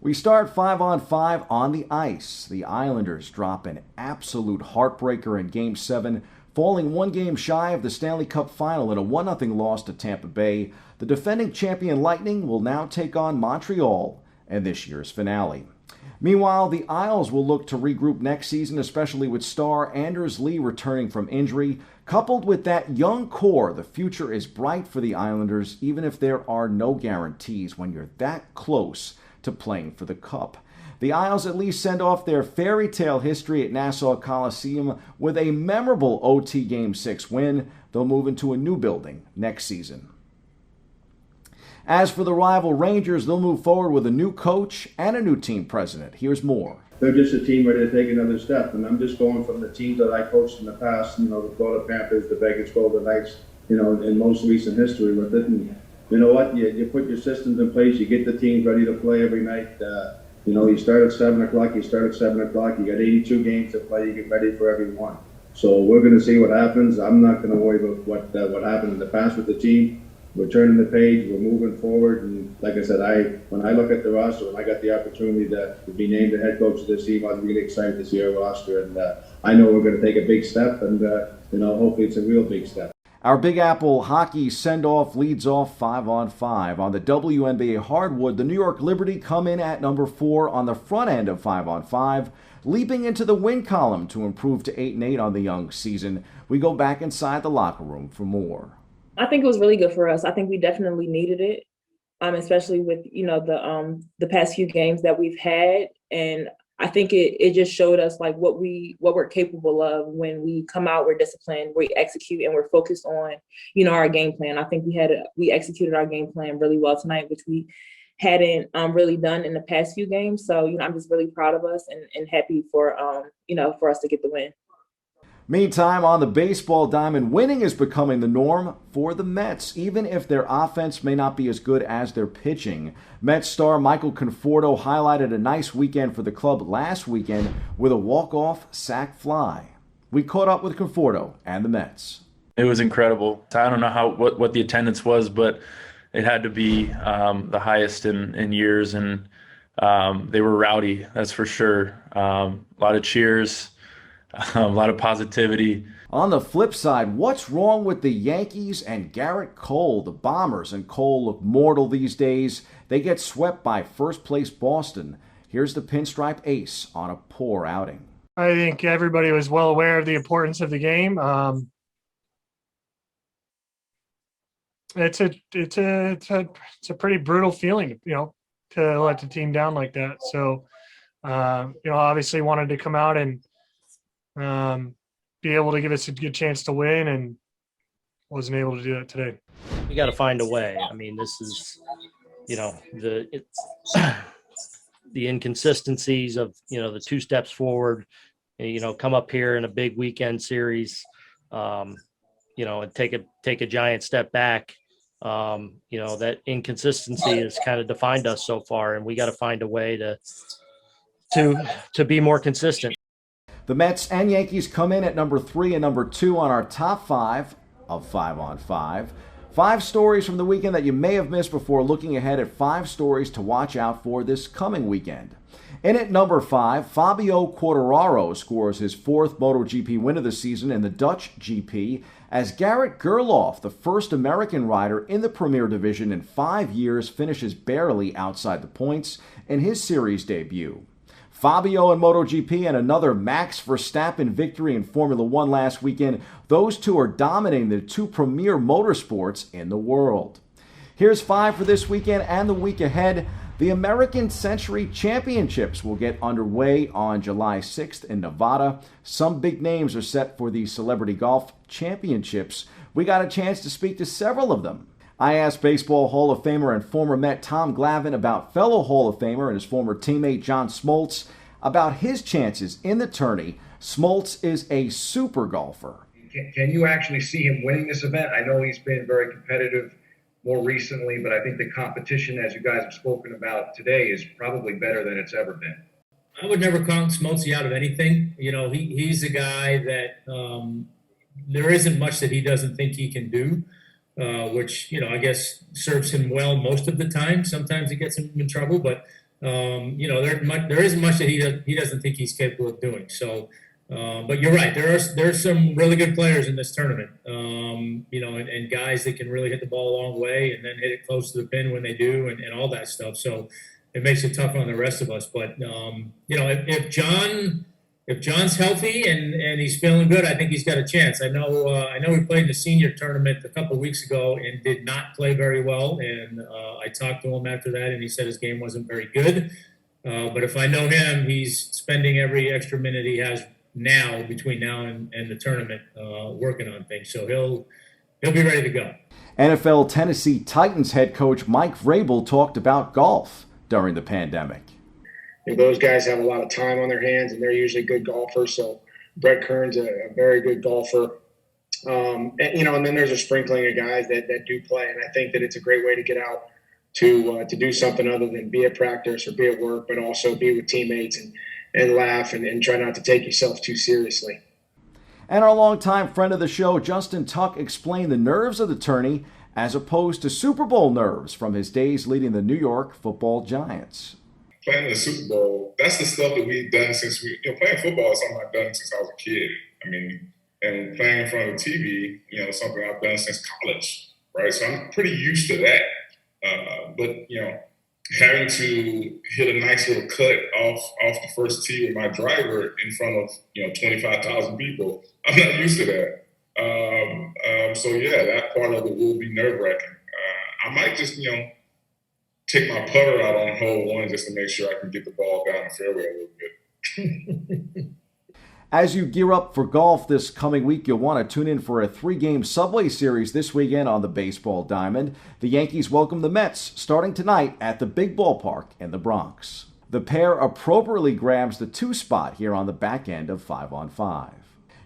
We start 5-on-5 on the ice. The Islanders drop an absolute heartbreaker in Game 7, falling one game shy of the Stanley Cup Final in a 1-0 loss to Tampa Bay. The defending champion Lightning will now take on Montreal in this year's finale. Meanwhile, the Isles will look to regroup next season, especially with star Anders Lee returning from injury. Coupled with that young core, the future is bright for the Islanders, even if there are no guarantees when you're that close to playing for the Cup. The Isles at least send off their fairy tale history at Nassau Coliseum with a memorable OT Game 6 win. They'll move into a new building next season. As for the rival Rangers, they'll move forward with a new coach and a new team president. Here's more. They're just a team ready to take another step, and I'm just going from the teams that I coached in the past, the Florida Panthers, the Vegas Golden Knights, in most recent history with it. And you know what? You put your systems in place, you get the teams ready to play every night. You start at 7 o'clock, you got 82 games to play, you get ready for every one. So we're going to see what happens. I'm not going to worry about what happened in the past with the team. We're turning the page, we're moving forward, and like I said, when I look at the roster, when I got the opportunity to be named the head coach of this team, I was really excited to see our roster, and I know we're going to take a big step, and hopefully it's a real big step. Our Big Apple hockey send-off leads off 5-on-5. On the WNBA hardwood, the New York Liberty come in at number 4 on the front end of 5-on-5, leaping into the win column to improve to 8-8 on the young season. We go back inside the locker room for more. I think it was really good for us. I think we definitely needed it, especially with the past few games that we've had, and I think it just showed us like what we're capable of when we come out. We're disciplined, we execute, and we're focused on our game plan. I think we executed our game plan really well tonight, which we hadn't really done in the past few games. So I'm just really proud of us and happy for for us to get the win. Meantime, on the baseball diamond, winning is becoming the norm for the Mets, even if their offense may not be as good as their pitching. Mets star Michael Conforto highlighted a nice weekend for the club last weekend with a walk-off sac fly. We caught up with Conforto and the Mets. It was incredible. I don't know what the attendance was, but it had to be the highest in years, and they were rowdy, that's for sure. A lot of cheers. A lot of positivity. On the flip side, what's wrong with the Yankees and Garrett Cole? The Bombers and Cole look mortal these days. They get swept by first-place Boston. Here's the pinstripe ace on a poor outing. I think everybody was well aware of the importance of the game. It's a pretty brutal feeling, to let the team down like that. So, obviously wanted to come out and be able to give us a good chance to win, and wasn't able to do that today. We got to find a way. I mean, this is, the inconsistencies of, the 2 steps forward, come up here in a big weekend series, and take a giant step back. That inconsistency has kind of defined us so far, and we got to find a way to be more consistent. The Mets and Yankees come in at number 3 and number 2 on our top 5 of 5-on-5. 5 stories from the weekend that you may have missed before looking ahead at 5 stories to watch out for this coming weekend. In at number 5, Fabio Coentrao scores his 4th MotorGP win of the season in the Dutch GP as Garrett Gerloff, the first American rider in the Premier Division in 5 years, finishes barely outside the points in his series debut. Fabio in MotoGP and another Max Verstappen victory in Formula One last weekend. Those two are dominating the 2 premier motorsports in the world. Here's 5 for this weekend and the week ahead. The American Century Championships will get underway on July 6th in Nevada. Some big names are set for the Celebrity Golf Championships. We got a chance to speak to several of them. I asked Baseball Hall of Famer and former Met Tom Glavine about fellow Hall of Famer and his former teammate John Smoltz about his chances in the tourney. Smoltz is a super golfer. Can you actually see him winning this event? I know he's been very competitive more recently, but I think the competition, as you guys have spoken about today, is probably better than it's ever been. I would never count Smoltzy out of anything. He's a guy that there isn't much that he doesn't think he can do. Which, I guess serves him well most of the time. Sometimes it gets him in trouble, but there isn't much that he doesn't think he's capable of doing. So, but you're right. There's some really good players in this tournament. And guys that can really hit the ball a long way and then hit it close to the pin when they do, and all that stuff. So it makes it tough on the rest of us. But if John's healthy and he's feeling good, I think he's got a chance. I know he played in the senior tournament a couple of weeks ago and did not play very well. And I talked to him after that, and he said his game wasn't very good. But if I know him, he's spending every extra minute he has now between now and the tournament working on things. So he'll be ready to go. NFL Tennessee Titans head coach Mike Vrabel talked about golf during the pandemic. Those guys have a lot of time on their hands, and they're usually good golfers. So Brett Kern's a very good golfer. And then there's a sprinkling of guys that do play. And I think that it's a great way to get out to do something other than be at practice or be at work, but also be with teammates and laugh and try not to take yourself too seriously. And our longtime friend of the show, Justin Tuck, explained the nerves of the tourney as opposed to Super Bowl nerves from his days leading the New York Football Giants. Playing in the Super Bowl, that's the stuff that we've done since playing football is something I've done since I was a kid. I mean, and playing in front of TV, something I've done since college, right? So I'm pretty used to that. But having to hit a nice little cut off the first tee with my driver in front of 25,000 people, I'm not used to that. So yeah, that part of it will be nerve-wracking. I might just take my putter out on hole one just to make sure I can get the ball down the fairway a little bit. As you gear up for golf this coming week, you'll want to tune in for a 3-game Subway Series this weekend on the baseball diamond. The Yankees welcome the Mets starting tonight at the Big Ballpark in the Bronx. The pair appropriately grabs the 2 spot here on the back end of 5-on-5.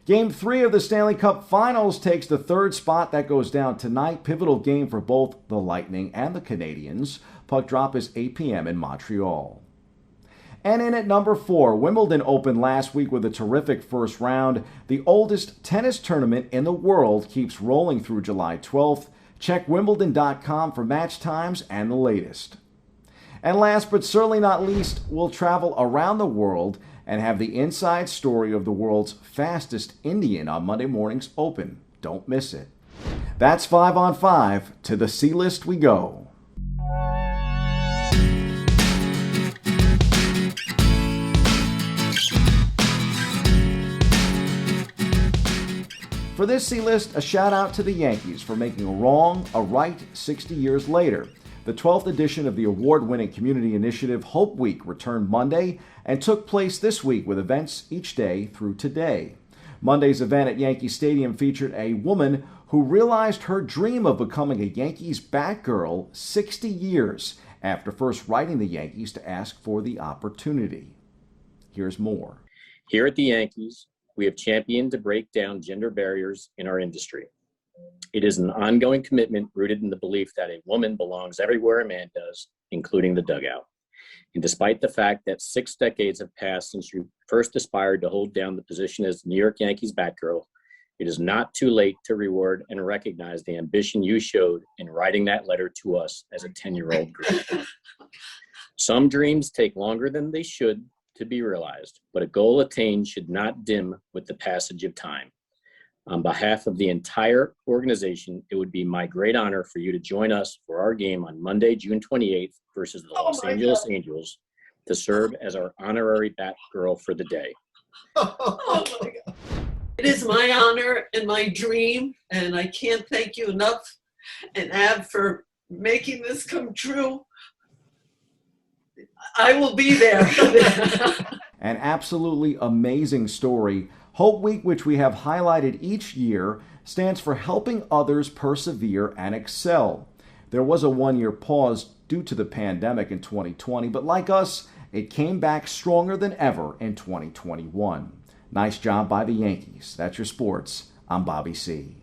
Game 3 of the Stanley Cup Finals takes the 3rd spot. That goes down tonight. Pivotal game for both the Lightning and the Canadiens. Puck drop is 8 p.m. in Montreal. And in at number 4, Wimbledon opened last week with a terrific first round. The oldest tennis tournament in the world keeps rolling through July 12th. Check Wimbledon.com for match times and the latest. And last but certainly not least, we'll travel around the world and have the inside story of the world's fastest Indian on Monday morning's Open. Don't miss it. That's 5-on-5. To the C-list we go. For this C-list, a shout out to the Yankees for making a wrong a right 60 years later. The 12th edition of the award-winning community initiative Hope Week returned Monday and took place this week with events each day through today. Monday's event at Yankee Stadium featured a woman who realized her dream of becoming a Yankees Batgirl 60 years after first writing the Yankees to ask for the opportunity. Here's more. Here at the Yankees, we have championed to break down gender barriers in our industry. It is an ongoing commitment rooted in the belief that a woman belongs everywhere a man does, including the dugout. And despite the fact that 6 decades have passed since you first aspired to hold down the position as New York Yankees Batgirl, it is not too late to reward and recognize the ambition you showed in writing that letter to us as a 10-year-old girl. Some dreams take longer than they should to be realized, but a goal attained should not dim with the passage of time. On behalf of the entire organization, it would be my great honor for you to join us for our game on Monday, June 28th versus the Los Angeles Angels to serve as our honorary Batgirl for the day. Oh my God. It is my honor and my dream, and I can't thank you enough, and Ab, for making this come true. I will be there. An absolutely amazing story. Hope Week, which we have highlighted each year, stands for helping others persevere and excel. There was a 1-year pause due to the pandemic in 2020, but like us, it came back stronger than ever in 2021. Nice job by the Yankees. That's your sports. I'm Bobby C.